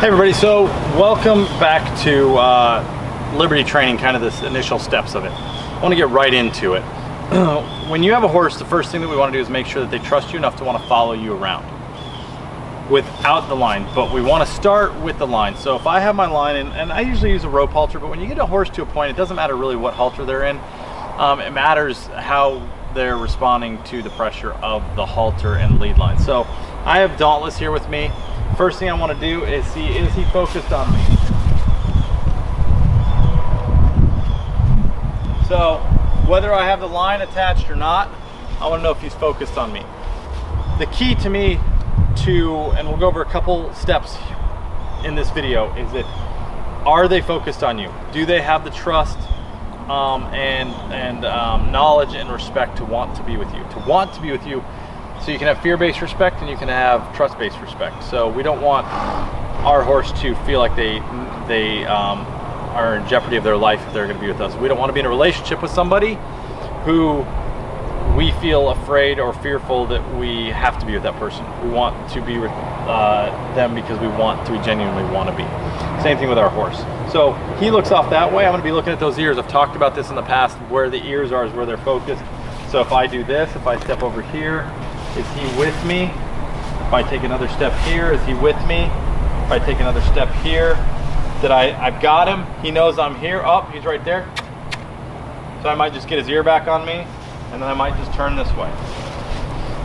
Hey everybody, so welcome back to Liberty training, kind of this initial steps of it. I want to get right into it. When you have a horse, the first thing that we want to do is make sure that they trust you enough to want to follow you around without the line, but we want to start with the line. So if I have my line, and I usually use a rope halter, but when you get a horse to a point, it doesn't matter really what halter they're in. It matters how they're responding to the pressure of the halter and lead line. So I have Dauntless here with me. First thing I want to do is see, is he focused on me? So whether I have the line attached or not, I want to know if he's focused on me. The key to me and we'll go over a couple steps in this video, is that are they focused on you? Do they have the trust and knowledge and respect to want to be with you? To want to be with you, so you can have fear-based respect and you can have trust-based respect. So we don't want our horse to feel like they are in jeopardy of their life if they're going to be with us. We don't want to be in a relationship with somebody who we feel afraid or fearful that we have to be with that person. We want to be with them because we genuinely want to be. Same thing with our horse. So he looks off that way. I'm going to be looking at those ears. I've talked about this in the past. Where the ears are is where they're focused. So if I do this, if I step over here, is he with me? If I take another step here, is he with me? If I take another step here, that I've got him. He knows I'm here. Oh, he's right there. So I might just get his ear back on me, and then I might just turn this way.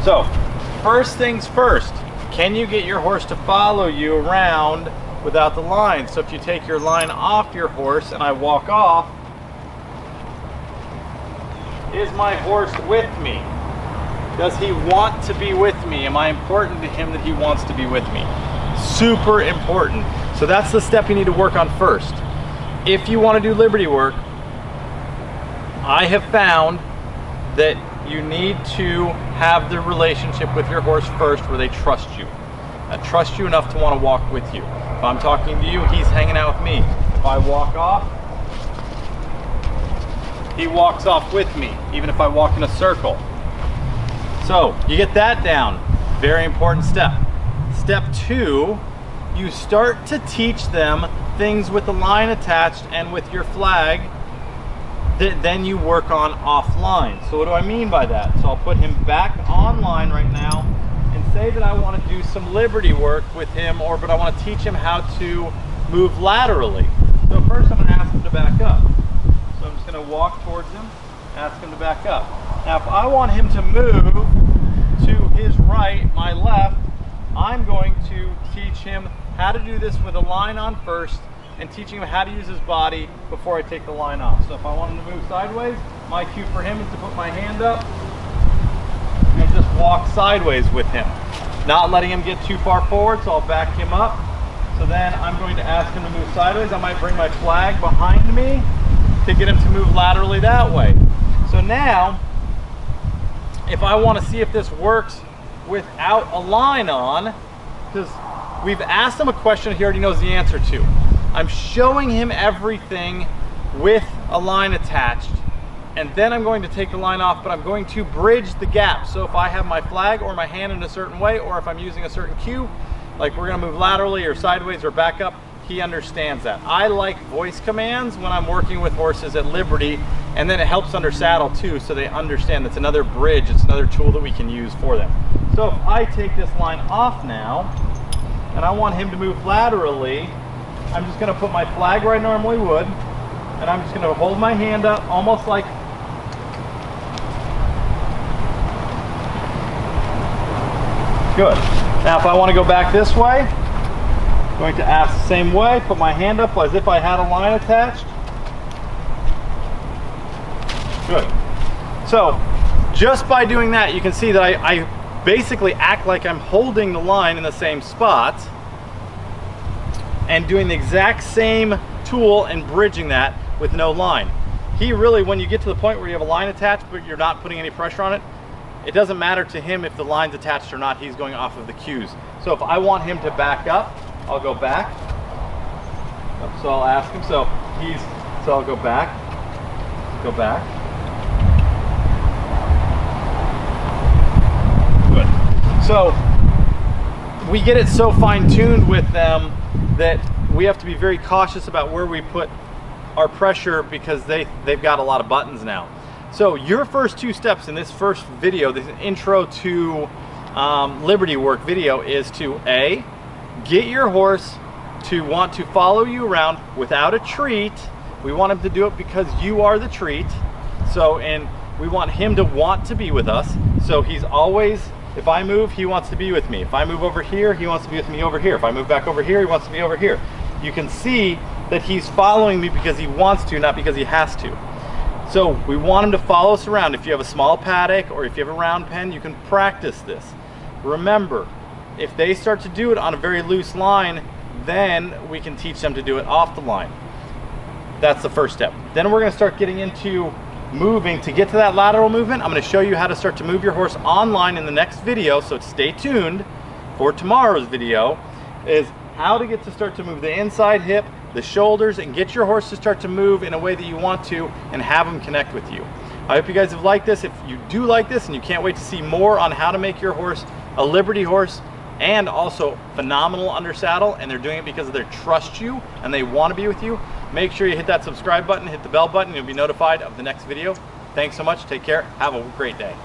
So first things first, can you get your horse to follow you around without the line? So if you take your line off your horse and I walk off, is my horse with me? Does he want to be with me? Am I important to him that he wants to be with me? Super important. So that's the step you need to work on first. If you want to do Liberty work, I have found that you need to have the relationship with your horse first where they trust you. Trust you enough to want to walk with you. If I'm talking to you, he's hanging out with me. If I walk off, he walks off with me, even if I walk in a circle. So you get that down. Very important step. Step two, you start to teach them things with the line attached and with your flag that then you work on offline. So what do I mean by that? So I'll put him back online right now and say that I want to do some Liberty work with him, but I want to teach him how to move laterally. So first I'm going to ask him to back up. So I'm just going to walk towards him, ask him to back up. Now if I want him to move to his right, my left, I'm going to teach him how to do this with a line on first and teaching him how to use his body before I take the line off. So if I want him to move sideways, my cue for him is to put my hand up and just walk sideways with him. Not letting him get too far forward, so I'll back him up. So then I'm going to ask him to move sideways. I might bring my flag behind me to get him to move laterally that way. So now, if I want to see if this works without a line on, because we've asked him a question he already knows the answer to. I'm showing him everything with a line attached, and then I'm going to take the line off, but I'm going to bridge the gap. So if I have my flag or my hand in a certain way, or if I'm using a certain cue, like we're going to move laterally or sideways or back up, he understands that. I like voice commands when I'm working with horses at Liberty, and then it helps under saddle too, so they understand that's another bridge, it's another tool that we can use for them. So if I take this line off now, and I want him to move laterally, I'm just going to put my flag where I normally would, and I'm just going to hold my hand up almost like good. Now if I want to go back this way, I'm going to ask the same way, put my hand up as if I had a line attached. Good. So just by doing that, you can see that I basically act like I'm holding the line in the same spot and doing the exact same tool and bridging that with no line. He really, when you get to the point where you have a line attached but you're not putting any pressure on it, it doesn't matter to him if the line's attached or not, he's going off of the cues. So if I want him to back up, I'll go back. So I'll ask him, so I'll go back, Good. So we get it so fine-tuned with them that we have to be very cautious about where we put our pressure because they've got a lot of buttons now. So your first 2 steps in this first video, this intro to Liberty Work video, is to A, get your horse to want to follow you around without a treat. We want him to do it because you are the treat. So, and we want him to want to be with us. So he's always, if I move, he wants to be with me. If I move over here, he wants to be with me over here. If I move back over here, he wants to be over here. You can see that he's following me because he wants to, not because he has to. So we want him to follow us around. If you have a small paddock or if you have a round pen, you can practice this. Remember, if they start to do it on a very loose line, then we can teach them to do it off the line. That's the first step. Then we're going to start getting into moving. To get to that lateral movement, I'm going to show you how to start to move your horse online in the next video, so stay tuned for tomorrow's video, is how to get to start to move the inside hip, the shoulders, and get your horse to start to move in a way that you want to and have them connect with you. I hope you guys have liked this. If you do like this and you can't wait to see more on how to make your horse a Liberty horse and also phenomenal under saddle, and they're doing it because they trust you and they want to be with you, make sure you hit that subscribe button, hit the bell button, you'll be notified of the next video. Thanks so much, take care, have a great day.